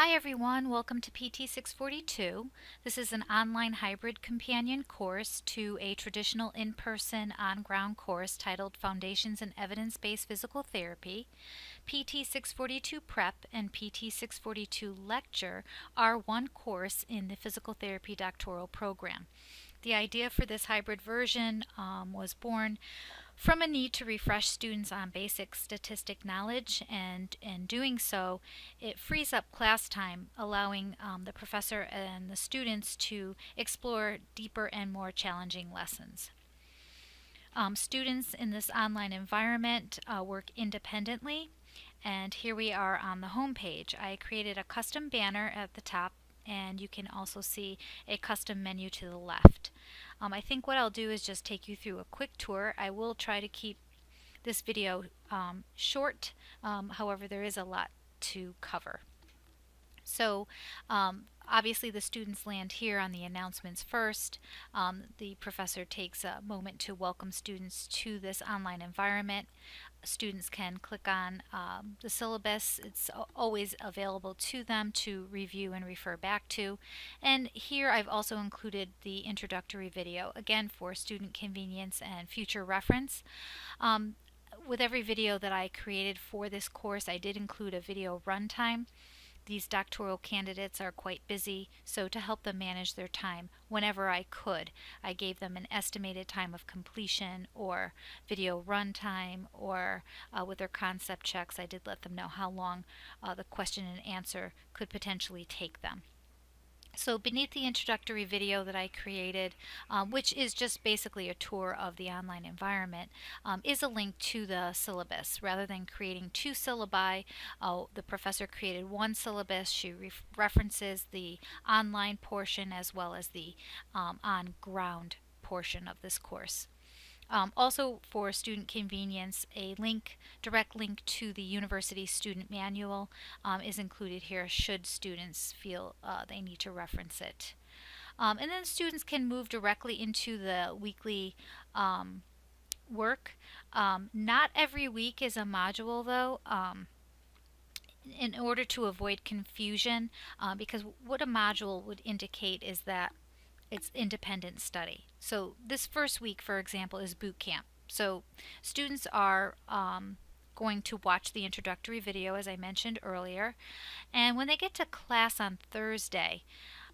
Hi everyone, welcome to PT 642. This is an online hybrid companion course to a traditional in-person on-ground course titled Foundations in Evidence-Based Physical Therapy. PT 642 Prep and PT 642 Lecture are one course in the physical therapy doctoral program. The idea for this hybrid version was born from a need to refresh students on basic statistic knowledge, and in doing so, it frees up class time, allowing the professor and the students to explore deeper and more challenging lessons. Students in this online environment work independently, and here we are on the home page. I created a custom banner at the top, and you can also see a custom menu to the left. I think what I'll do is just take you through a quick tour. I will try to keep this video short, however there is a lot to cover. So obviously the students land here on the announcements first. The professor takes a moment to welcome students to this online environment. Students can click on the syllabus. It's always available to them to review and refer back to. And here I've also included the introductory video, again for student convenience and future reference. With every video that I created for this course, I did include a video runtime. These doctoral candidates are quite busy, so to help them manage their time whenever I could, I gave them an estimated time of completion or video runtime, or with their concept checks, I did let them know how long the question and answer could potentially take them. So beneath the introductory video that I created, which is just basically a tour of the online environment, is a link to the syllabus. Rather than creating two syllabi, the professor created one syllabus. She references the online portion as well as the on-ground portion of this course. Also, for student convenience, a direct link to the university student manual is included here should students feel they need to reference it. And then students can move directly into the weekly work. Not every week is a module though. In order to avoid confusion, because what a module would indicate is that it's independent study. So this first week, for example, is boot camp. So students are going to watch the introductory video, as I mentioned earlier, and when they get to class on Thursday,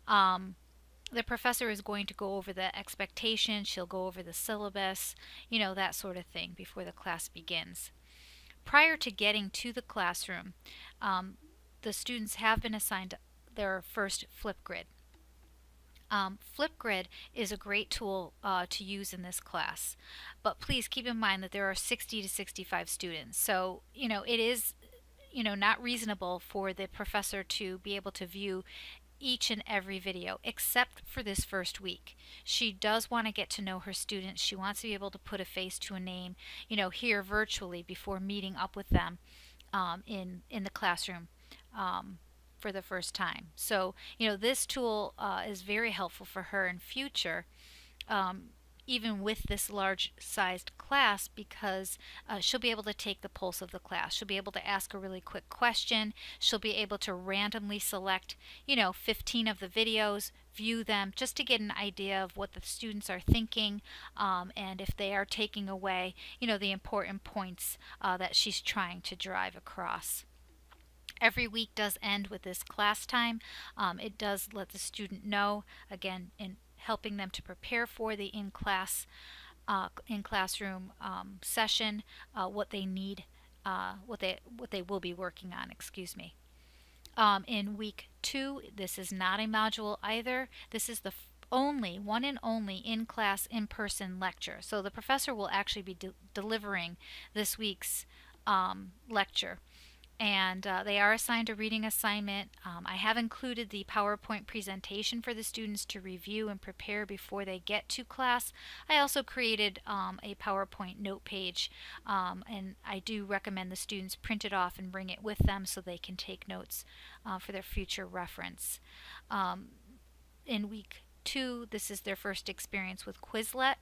the professor is going to go over the expectations. She'll go over the syllabus, that sort of thing before the class begins. Prior to getting to the classroom, the students have been assigned their first Flipgrid. Flipgrid is a great tool to use in this class, but please keep in mind that there are 60 to 65 students, so it is not reasonable for the professor to be able to view each and every video except for this first week. She does want to get to know her students. She wants to be able to put a face to a name, here virtually before meeting up with them in the classroom. For the first time. So, this tool is very helpful for her in future, even with this large-sized class, because she'll be able to take the pulse of the class. She'll be able to ask a really quick question. She'll be able to randomly select, 15 of the videos, view them, just to get an idea of what the students are thinking, and if they are taking away, the important points that she's trying to drive across. Every week does end with this class time. It does let the student know, again, in helping them to prepare for the in-classroom session, what they need, what they will be working on. Excuse me. In week 2, this is not a module either. This is the only one and only in-class, in-person lecture. So the professor will actually be delivering this week's lecture. And they are assigned a reading assignment. I have included the PowerPoint presentation for the students to review and prepare before they get to class. I also created a PowerPoint note page, and I do recommend the students print it off and bring it with them so they can take notes for their future reference. In week 2, this is their first experience with Quizlet.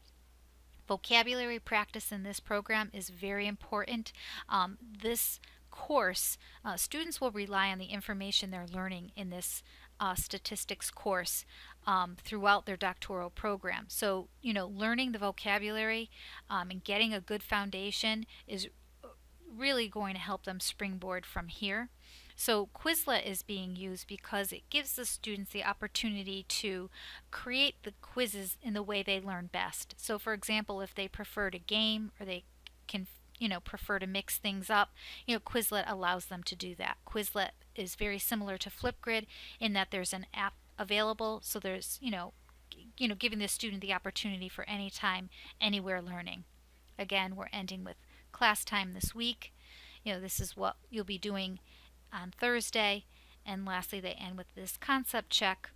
Vocabulary practice in this program is very important. This course, students will rely on the information they're learning in this statistics course throughout their doctoral program. So, learning the vocabulary and getting a good foundation is really going to help them springboard from here. So Quizlet is being used because it gives the students the opportunity to create the quizzes in the way they learn best. So for example, if they prefer to game or they can prefer to mix things up, Quizlet allows them to do that. Quizlet is very similar to Flipgrid in that there's an app available, so there's giving the student the opportunity for anytime, anywhere learning. Again, we're ending with class time this week. This is what you'll be doing on Thursday. And lastly, they end with this concept check,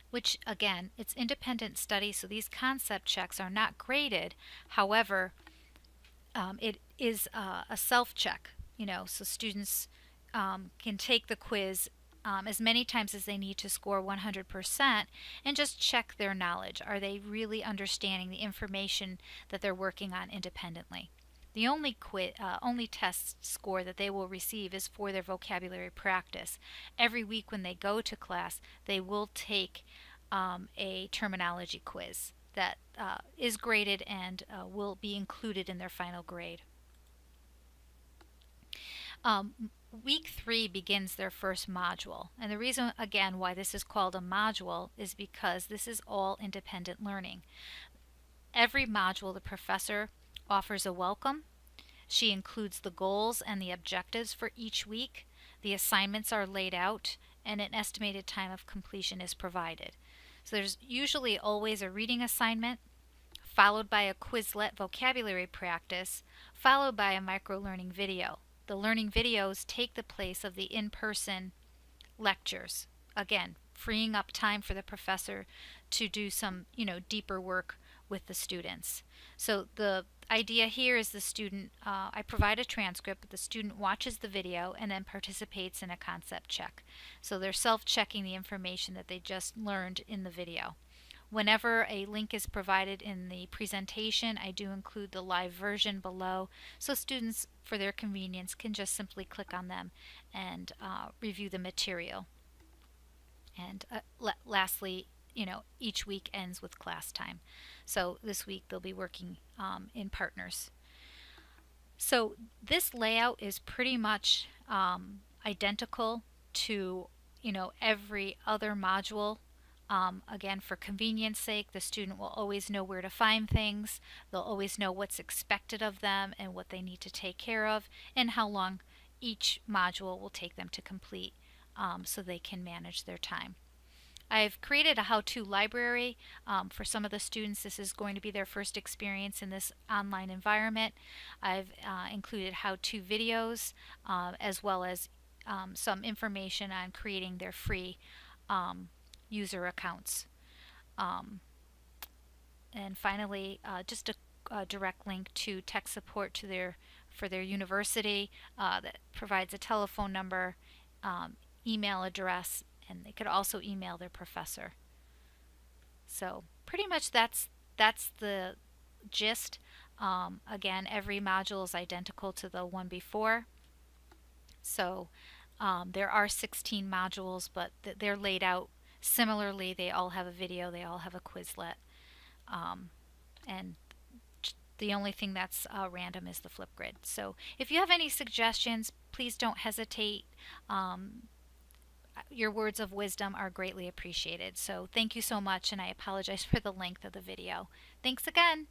which again, it's independent study, so these concept checks are not graded. However, it is a self-check, so students can take the quiz as many times as they need to score 100% and just check their knowledge. Are they really understanding the information that they're working on independently? The only test score that they will receive is for their vocabulary practice. Every week when they go to class, they will take a terminology quiz that is graded and will be included in their final grade. Week 3 begins their first module, and the reason again why this is called a module is because this is all independent learning. Every module the professor offers a welcome. She includes the goals and the objectives for each week. The assignments are laid out and an estimated time of completion is provided. So there's usually always a reading assignment, followed by a Quizlet vocabulary practice, followed by a micro-learning video. The learning videos take the place of the in-person lectures. Again, freeing up time for the professor to do some, deeper work with the students. So the idea here is the student, I provide a transcript, but the student watches the video and then participates in a concept check. So they're self-checking the information that they just learned in the video. Whenever a link is provided in the presentation, I do include the live version below, so students, for their convenience, can just simply click on them and review the material. And lastly, each week ends with class time. So this week they'll be working in partners. So this layout is pretty much identical to every other module. Again, for convenience sake, the student will always know where to find things. They'll always know what's expected of them and what they need to take care of and how long each module will take them to complete, so they can manage their time. I've created a how-to library for some of the students. This is going to be their first experience in this online environment. I've included how-to videos as well as some information on creating their free user accounts. And finally, just a direct link to tech support for their university that provides a telephone number, email address, and they could also email their professor. So pretty much that's the gist. Again, every module is identical to the one before. So there are 16 modules, but they're laid out similarly. They all have a video, they all have a Quizlet. And the only thing that's random is the Flipgrid. So if you have any suggestions, please don't hesitate. Your words of wisdom are greatly appreciated. So thank you so much, and I apologize for the length of the video. Thanks again.